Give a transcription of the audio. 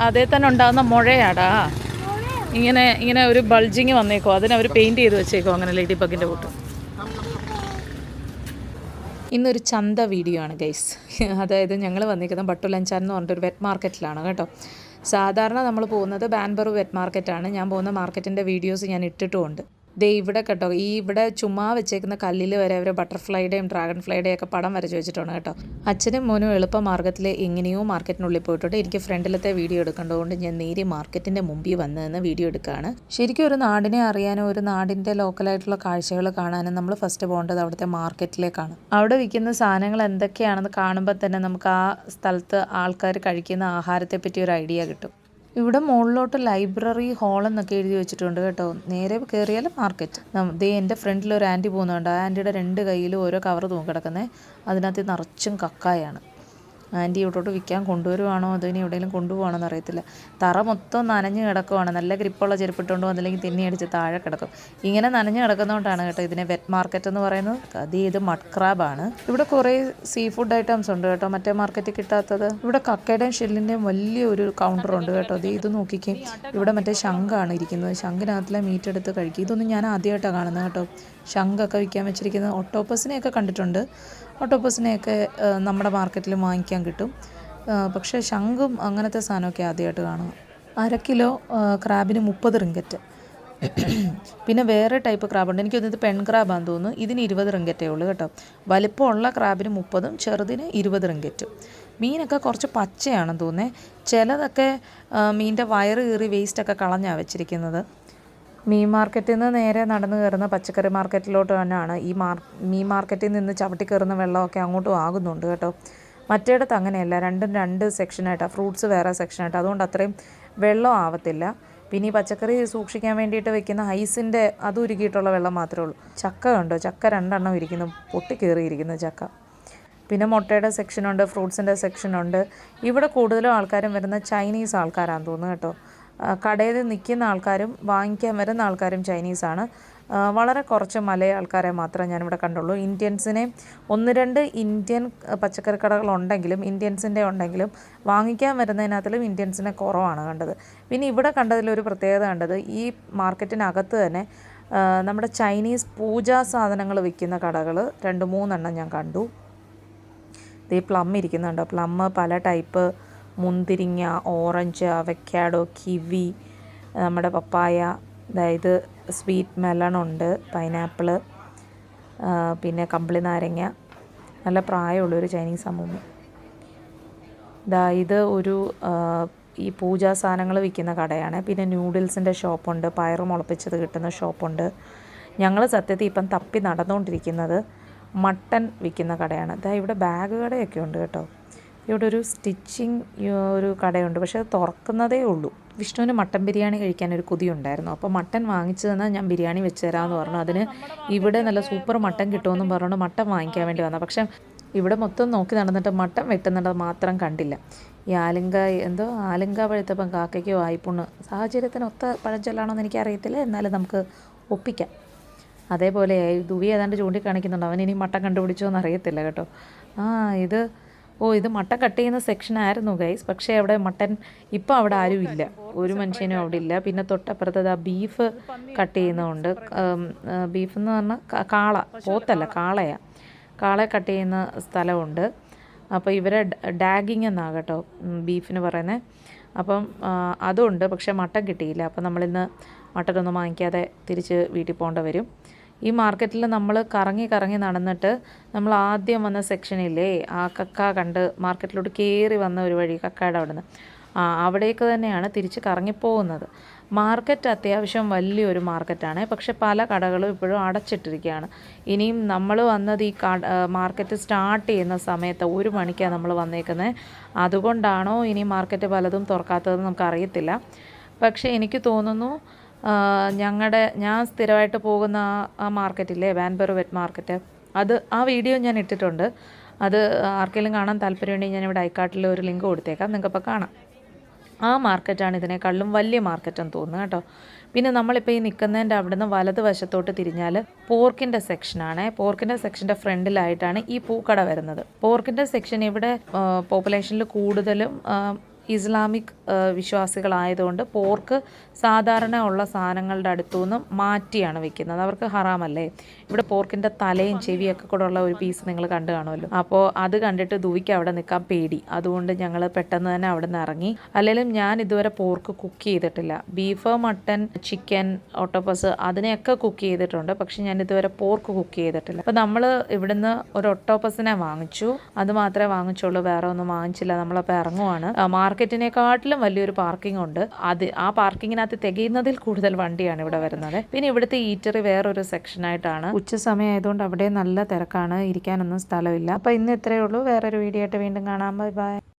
അതേ തന്നെ ഉണ്ടാകുന്ന മുഴയാടാ. ഇങ്ങനെ ഇങ്ങനെ ഒരു ബൾജിങ് വന്നേക്കോ, അതിനവർ പെയിൻറ്റ് ചെയ്ത് വെച്ചേക്കോ അങ്ങനെ ലേഡി ബഗിൻ്റെ കൂട്ട്. ഇന്നൊരു ചന്ത വീഡിയോ ആണ് ഗൈസ്. അതായത് ഞങ്ങൾ വന്നിരിക്കുന്നത് ബട്ടുലഞ്ചാൻ എന്ന് പറഞ്ഞിട്ടൊരു വെറ്റ് മാർക്കറ്റിലാണ് കേട്ടോ. സാധാരണ നമ്മൾ പോകുന്നത് ബാൻബറു വെറ്റ് മാർക്കറ്റാണ്. ഞാൻ പോകുന്ന മാർക്കറ്റിൻ്റെ വീഡിയോസ് ഞാൻ ഇട്ടിട്ടുമുണ്ട്. ദേ ഇവിടെ കേട്ടോ, ഇവിടെ ചുമ്മാ വെച്ചേക്കുന്ന കല്ലിൽ വരെ അവർ ബട്ടർഫ്ലൈയുടെയും ഡ്രാഗൺ ഫ്ലൈയുടെയും ഒക്കെ പടം വരച്ച് വെച്ചിട്ടുണ്ട് കേട്ടോ. അച്ഛനും മോനും എളുപ്പ മാർഗ്ഗത്തിൽ എങ്ങനെയോ മാർക്കറ്റിനുള്ളിൽ പോയിട്ടുണ്ട്. എനിക്ക് ഫ്രണ്ടിലത്തെ വീഡിയോ എടുക്കേണ്ടതുകൊണ്ട് ഞാൻ നേരെ മാർക്കറ്റിൻ്റെ മുമ്പിൽ വന്ന് വീഡിയോ എടുക്കുകയാണ്. ശരിക്കും ഒരു നാടിനെ അറിയാനോ ഒരു നാടിൻ്റെ ലോക്കലായിട്ടുള്ള കാഴ്ചകൾ കാണാനും നമ്മൾ ഫസ്റ്റ് പോകേണ്ടത് അവിടുത്തെ മാർക്കറ്റിലേക്കാണ്. അവിടെ വിൽക്കുന്ന സാധനങ്ങൾ എന്തൊക്കെയാണെന്ന് കാണുമ്പോൾ തന്നെ നമുക്ക് ആ സ്ഥലത്ത് ആൾക്കാർ കഴിക്കുന്ന ആഹാരത്തെ പറ്റി ഒരു ഐഡിയ കിട്ടും. ഇവിടെ മുകളിലോട്ട് ലൈബ്രറി ഹാൾ എന്നൊക്കെ എഴുതി വെച്ചിട്ടുണ്ട് കേട്ടോ. നേരെ കയറിയാൽ മാർക്കറ്റ്. ദേ എൻ്റെ ഫ്രണ്ടിൽ ഒരു ആൻറ്റി പോകുന്നുണ്ട്. ആ ആൻറ്റിയുടെ 2 കയ്യിലും ഓരോ കവർ തൂങ്ങിക്കിടക്കുന്നത്. അതിനകത്ത് നിറച്ചും കക്കായാണ്. ആൻറ്റി ഇവിടോട്ട് വിൽക്കാൻ കൊണ്ടുവരുവാണോ അതോ ഇനി എവിടെയെങ്കിലും കൊണ്ടുപോകണോ എന്നറിയത്തില്ല. തറ മൊത്തം നനഞ്ഞ് കിടക്കുവാണ്. നല്ല ഗ്രിപ്പുള്ള ചെരുപ്പിട്ടുകൊണ്ട് വന്നില്ലെങ്കിൽ തെന്നി അടിച്ച് താഴെ കിടക്കും. ഇങ്ങനെ നനഞ്ഞ് കിടക്കുന്നതുകൊണ്ടാണ് കേട്ടോ ഇതിനെ വെറ്റ് മാർക്കറ്റ് എന്ന് പറയുന്നത്. ഇത് മഡ് ക്രാബാണ്. ഇവിടെ കുറേ സീ ഫുഡ് ഐറ്റംസ് ഉണ്ട് കേട്ടോ, മറ്റേ മാർക്കറ്റിൽ കിട്ടാത്തത്. ഇവിടെ കക്കയുടെയും ഷെല്ലിൻ്റെയും വലിയൊരു കൗണ്ടറുണ്ട് കേട്ടോ. ഇത് നോക്കിക്കേ, ഇവിടെ മറ്റേ ശംഖാണ് ഇരിക്കുന്നത്. ശംഖിനകത്തിലെ മീറ്റ് എടുത്ത് കഴിക്കും. ഇതൊന്നും ഞാൻ ആദ്യമായിട്ടാണ് കാണുന്നത് കേട്ടോ. ശംഖൊക്കെ വിൽക്കാൻ വെച്ചിരിക്കുന്നത്. ഒക്ടോപ്പസിനെയൊക്കെ കണ്ടിട്ടുണ്ട്. ഒക്ടോപ്പസിനെയൊക്കെ നമ്മുടെ മാർക്കറ്റിൽ വാങ്ങിക്കാൻ കിട്ടും. പക്ഷേ ശംഖും അങ്ങനത്തെ സാധനമൊക്കെ ആദ്യമായിട്ട് കാണുക. 1/2 കിലോ ക്രാബിന് 30 റിങ്കറ്റ്. പിന്നെ വേറെ ടൈപ്പ് ക്രാബുണ്ട്. എനിക്ക് തോന്നുന്നത് പെൺ ക്രാബാന്ന് തോന്നുന്നു. ഇതിന് 20 റിങ്കറ്റേ ഉള്ളൂ കേട്ടോ. വലിപ്പമുള്ള ക്രാബിന് 30ഉം ചെറുതിന് 20 റിങ്കറ്റും. മീനൊക്കെ കുറച്ച് പച്ചയാണെന്ന് തോന്നുന്നത്. ചിലതൊക്കെ മീനിൻ്റെ വയറ് കീറി വേസ്റ്റൊക്കെ കളഞ്ഞാണ് വെച്ചിരിക്കുന്നത്. മീൻ മാർക്കറ്റിൽ നിന്ന് നേരെ നടന്നു കയറുന്ന പച്ചക്കറി മാർക്കറ്റിലോട്ട് തന്നെയാണ്. മീൻ മാർക്കറ്റിൽ നിന്ന് ചവിട്ടി കയറുന്ന വെള്ളമൊക്കെ അങ്ങോട്ടും ആകുന്നുണ്ട് കേട്ടോ. മറ്റേടത്ത് അങ്ങനെയല്ല, രണ്ടും 2 സെക്ഷനായിട്ടാണ്. ഫ്രൂട്ട്സ് വേറെ സെക്ഷനായിട്ട്, അതുകൊണ്ട് അത്രയും വെള്ളം ആവത്തില്ല. പിന്നെ ഈ പച്ചക്കറി സൂക്ഷിക്കാൻ വേണ്ടിയിട്ട് വെക്കുന്ന ഐസിൻ്റെ അത് ഉരുക്കിയിട്ടുള്ള വെള്ളം മാത്രമേ ഉള്ളൂ. ചക്ക കണ്ടോ, ചക്ക 2 എണ്ണം ഇരിക്കുന്നു, പൊട്ടിക്കേറിയിരിക്കുന്നു ചക്ക. പിന്നെ മുട്ടയുടെ സെക്ഷനുണ്ട്, ഫ്രൂട്ട്സിൻ്റെ സെക്ഷനുണ്ട്. ഇവിടെ കൂടുതലും ആൾക്കാരും വരുന്ന ചൈനീസ് ആൾക്കാരാണെന്ന് തോന്നുന്നു കേട്ടോ. കടയിൽ നിൽക്കുന്ന ആൾക്കാരും വാങ്ങിക്കാൻ വരുന്ന ആൾക്കാരും ചൈനീസാണ്. വളരെ കുറച്ച് മലയ ആൾക്കാരെ മാത്രമേ ഞാനിവിടെ കണ്ടുള്ളൂ. ഇന്ത്യൻസിനെ 1-2 ഇന്ത്യൻ പച്ചക്കറി കടകളുണ്ടെങ്കിലും ഇന്ത്യൻസിൻ്റെ ഉണ്ടെങ്കിലും വാങ്ങിക്കാൻ വരുന്നതിനകത്തിലും ഇന്ത്യൻസിനെ കുറവാണ് കണ്ടത്. പിന്നെ ഇവിടെ കണ്ടതിലൊരു പ്രത്യേകത കണ്ടത്, ഈ മാർക്കറ്റിനകത്ത് തന്നെ നമ്മുടെ ചൈനീസ് പൂജാ സാധനങ്ങൾ വിൽക്കുന്ന കടകൾ 2-3 എണ്ണം ഞാൻ കണ്ടു. ഈ പ്ലം ഇരിക്കുന്നുണ്ടോ, പ്ലം പല ടൈപ്പ്, മുന്തിരിങ്ങ, ഓറഞ്ച്, അവക്കാഡോ, കിവി, നമ്മുടെ പപ്പായ, അതായത് സ്വീറ്റ് മെലണുണ്ട്, പൈനാപ്പിള്, പിന്നെ നാരങ്ങ. നല്ല പ്രായമുള്ളൊരു ചൈനീസ് അമ്മൂമ്മ. ഇത് ഒരു ഈ പൂജാ സാധനങ്ങൾ വിൽക്കുന്ന കടയാണ്. പിന്നെ ന്യൂഡിൽസിൻ്റെ ഷോപ്പുണ്ട്, പയറ് മുളപ്പിച്ചത് കിട്ടുന്ന ഷോപ്പുണ്ട്. ഞങ്ങൾ സത്യത്തിൽ ഇപ്പം തപ്പി നടന്നുകൊണ്ടിരിക്കുന്നത് മട്ടൻ വിൽക്കുന്ന കടയാണ്. ഇവിടെ ബാഗ് കടയൊക്കെ ഉണ്ട് കേട്ടോ. ഇവിടെ ഒരു സ്റ്റിച്ചിങ് ഒരു കടയുണ്ട്, പക്ഷേ അത് തുറക്കുന്നതേ ഉള്ളൂ. വിഷ്ണുവിന് മട്ടൻ ബിരിയാണി കഴിക്കാൻ ഒരു കൊതിയുണ്ടായിരുന്നു. അപ്പോൾ മട്ടൻ വാങ്ങിച്ചു തന്നാൽ ഞാൻ ബിരിയാണി വെച്ച് തരാമെന്ന് പറഞ്ഞു. അതിന് ഇവിടെ നല്ല സൂപ്പർ മട്ടൻ കിട്ടുമെന്നും പറഞ്ഞുകൊണ്ട് മട്ടൻ വാങ്ങിക്കാൻ വേണ്ടി വന്നത്. പക്ഷേ ഇവിടെ മൊത്തം നോക്കി നടന്നിട്ട് മട്ടൻ വെട്ടുന്നത് മാത്രം കണ്ടില്ല. ഈ ആലുങ്ക പഴുത്തപ്പം കാക്കയ്ക്കോ വായ്പുണ്ണ്, സാഹചര്യത്തിനൊത്ത പഴഞ്ചൊല്ലാണോ എന്ന് എനിക്കറിയത്തില്ല, എന്നാലും നമുക്ക് ഒപ്പിക്കാം. അതേപോലെ ദുവി ഏതാണ്ട് ചൂണ്ടിക്കാണിക്കുന്നുണ്ട്. അവൻ ഇനി മട്ടൻ കണ്ടുപിടിച്ചോ എന്ന് അറിയത്തില്ല കേട്ടോ. ഇത് മട്ടൻ കട്ട് ചെയ്യുന്ന സെക്ഷനായിരുന്നു ഗൈസ്. പക്ഷേ അവിടെ മട്ടൻ ഇപ്പം അവിടെ ആരും ഇല്ല, ഒരു മനുഷ്യനും അവിടെ ഇല്ല. പിന്നെ തൊട്ടപ്പുറത്ത് ബീഫ് കട്ട് ചെയ്യുന്നതുകൊണ്ട്, ബീഫ് എന്ന് പറഞ്ഞാൽ പോത്തല്ല കാളയാണ്, കാളയെ കട്ട് ചെയ്യുന്ന സ്ഥലമുണ്ട്. അപ്പോൾ ഇവരെ ഡാഗിങ് എന്നാണ് കേട്ടോ ബീഫിന് പറയുന്നത്. അപ്പം അതുണ്ട്, പക്ഷേ മട്ടൻ കിട്ടിയില്ല. അപ്പം നമ്മളിന്ന് മട്ടനൊന്നും വാങ്ങിക്കാതെ തിരിച്ച് വീട്ടിൽ പോകേണ്ടി വരും. ഈ മാർക്കറ്റിൽ നമ്മൾ കറങ്ങി നടന്നിട്ട് നമ്മൾ ആദ്യം വന്ന സെക്ഷനില്ലേ, ആ കക്ക കണ്ട് മാർക്കറ്റിലോട്ട് കയറി വന്ന ഒരു വഴി, കക്കയുടെ അവിടെ നിന്ന് അവിടേക്ക് തന്നെയാണ് തിരിച്ച് കറങ്ങിപ്പോകുന്നത്. മാർക്കറ്റ് അത്യാവശ്യം വലിയൊരു മാർക്കറ്റാണ്, പക്ഷെ പല കടകളും ഇപ്പോഴും അടച്ചിട്ടിരിക്കുകയാണ്. ഇനിയും നമ്മൾ വന്നത് ഈ മാർക്കറ്റ് സ്റ്റാർട്ട് ചെയ്യുന്ന സമയത്ത് 1 മണിക്കാണ് നമ്മൾ വന്നേക്കുന്നത്. അതുകൊണ്ടാണോ ഇനി മാർക്കറ്റ് പലതും തുറക്കാത്തതെന്ന് നമുക്കറിയത്തില്ല. പക്ഷേ എനിക്ക് തോന്നുന്നു ഞാൻ സ്ഥിരമായിട്ട് പോകുന്ന ആ മാർക്കറ്റില്ലേ, ബാൻബറു വെറ്റ് മാർക്കറ്റ്, ആ വീഡിയോ ഞാൻ ഇട്ടിട്ടുണ്ട്. അത് ആർക്കെങ്കിലും കാണാൻ താല്പര്യമുണ്ടെങ്കിൽ ഞാനിവിടെ ഐക്കാർട്ടിൽ ഒരു ലിങ്ക് കൊടുത്തേക്കാം, നിങ്ങൾക്കപ്പോൾ കാണാം. ആ മാർക്കറ്റാണ് ഇതിനേക്കാളും വലിയ മാർക്കറ്റെന്ന് തോന്നുന്നു കേട്ടോ. പിന്നെ നമ്മളിപ്പോൾ ഈ നിൽക്കുന്നതിൻ്റെ അവിടെ നിന്ന് വലത് വശത്തോട്ട് തിരിഞ്ഞാൽ പോർക്കിൻ്റെ സെക്ഷനാണ്. പോർക്കിൻ്റെ സെക്ഷൻ്റെ ഫ്രണ്ടിലായിട്ടാണ് ഈ പൂക്കട വരുന്നത്. പോർക്കിൻ്റെ സെക്ഷൻ ഇവിടെ പോപ്പുലേഷനിൽ കൂടുതലും ഇസ്ലാമിക് വിശ്വാസികളായതുകൊണ്ട് പോർക്ക് സാധാരണ ഉള്ള സാധനങ്ങളുടെ അടുത്തുനിന്ന് മാറ്റിയാണ് വെക്കുന്നത്. അവർക്ക് ഹറാമല്ലേ. ഇവിടെ പോർക്കിൻ്റെ തലയും ചെവിയൊക്കെ കൂടെ ഉള്ള ഒരു പീസ് നിങ്ങൾ കണ്ടു കാണുമല്ലോ. അപ്പോൾ അത് കണ്ടിട്ട് ദൂയ്ക്ക് അവിടെ നിൽക്കാൻ പേടി. അതുകൊണ്ട് ഞങ്ങൾ പെട്ടെന്ന് തന്നെ അവിടെ നിന്ന് ഇറങ്ങി. അല്ലെങ്കിലും ഞാൻ ഇതുവരെ പോർക്ക് കുക്ക് ചെയ്തിട്ടില്ല. ബീഫ്, മട്ടൻ, ചിക്കൻ, ഒക്ടോപ്പസ് അതിനെയൊക്കെ കുക്ക് ചെയ്തിട്ടുണ്ട്. പക്ഷെ ഞാൻ ഇതുവരെ പോർക്ക് കുക്ക് ചെയ്തിട്ടില്ല. അപ്പോൾ നമ്മൾ ഇവിടുന്ന് ഒരു ഒക്ടോപ്പസിനെ വാങ്ങിച്ചു. അത് മാത്രമേ വാങ്ങിച്ചുള്ളൂ, വേറെ ഒന്നും വാങ്ങിച്ചില്ല. നമ്മളപ്പോൾ ഇറങ്ങുവാണ്. മാർക്കറ്റിനെക്കാട്ടിലും വലിയൊരു പാർക്കിംഗ് ഉണ്ട്. ആ പാർക്കിങ്ങിനകത്ത് തികയുന്നതിൽ കൂടുതൽ വണ്ടിയാണ് ഇവിടെ വരുന്നത്. പിന്നെ ഇവിടുത്തെ ഈറ്ററി വേറൊരു സെക്ഷനായിട്ടാണ്. ഉച്ച സമയം ആയതുകൊണ്ട് അവിടെ നല്ല തിരക്കാണ്, ഇരിക്കാനൊന്നും സ്ഥലമില്ല. അപ്പോൾ ഇന്ന് ഇത്രയേ ഉള്ളൂ. വേറൊരു വീഡിയോ ആയിട്ട് വീണ്ടും കാണാം. Bye bye.